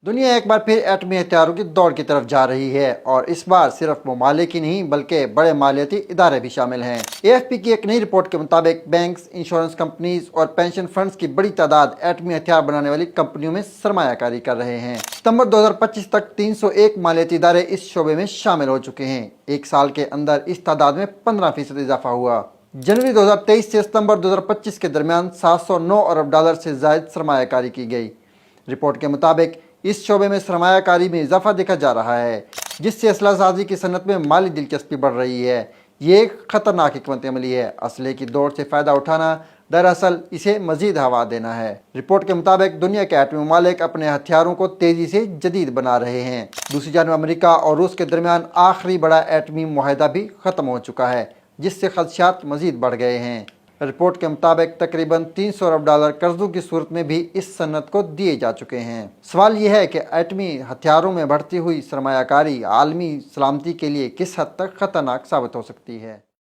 دنیا ایک بار پھر ایٹمی ہتھیاروں کی دوڑ کی طرف جا رہی ہے، اور اس بار صرف ممالک ہی نہیں بلکہ بڑے مالیاتی ادارے بھی شامل ہیں۔ اے ایف پی کی ایک نئی رپورٹ کے مطابق بینکس، انشورنس کمپنیز اور پینشن فنڈز کی بڑی تعداد ایٹمی ہتھیار بنانے والی کمپنیوں میں سرمایہ کاری کر رہے ہیں۔ ستمبر 2025 تک 301 مالیاتی ادارے اس شعبے میں شامل ہو چکے ہیں۔ ایک سال کے اندر اس تعداد میں 15% اضافہ ہوا۔ جنوری 2023 سے ستمبر 2025 کے درمیان 709 ارب ڈالر سے زائد سرمایہ کاری کی گئی۔ رپورٹ کے مطابق اس شعبے میں سرمایہ کاری میں اضافہ دیکھا جا رہا ہے، جس سے اسلحہ سازی کی صنعت میں مالی دلچسپی بڑھ رہی ہے۔ یہ ایک خطرناک حکمت عملی ہے۔ اسلحے کی دوڑ سے فائدہ اٹھانا دراصل اسے مزید ہوا دینا ہے۔ رپورٹ کے مطابق دنیا کے ایٹمی ممالک اپنے ہتھیاروں کو تیزی سے جدید بنا رہے ہیں۔ دوسری جانب امریکہ اور روس کے درمیان آخری بڑا ایٹمی معاہدہ بھی ختم ہو چکا ہے، جس سے خدشات مزید بڑھ گئے ہیں۔ رپورٹ کے مطابق تقریباً 300 ارب ڈالر قرضوں کی صورت میں بھی اس صنعت کو دیے جا چکے ہیں۔ سوال یہ ہے کہ ایٹمی ہتھیاروں میں بڑھتی ہوئی سرمایہ کاری عالمی سلامتی کے لیے کس حد تک خطرناک ثابت ہو سکتی ہے۔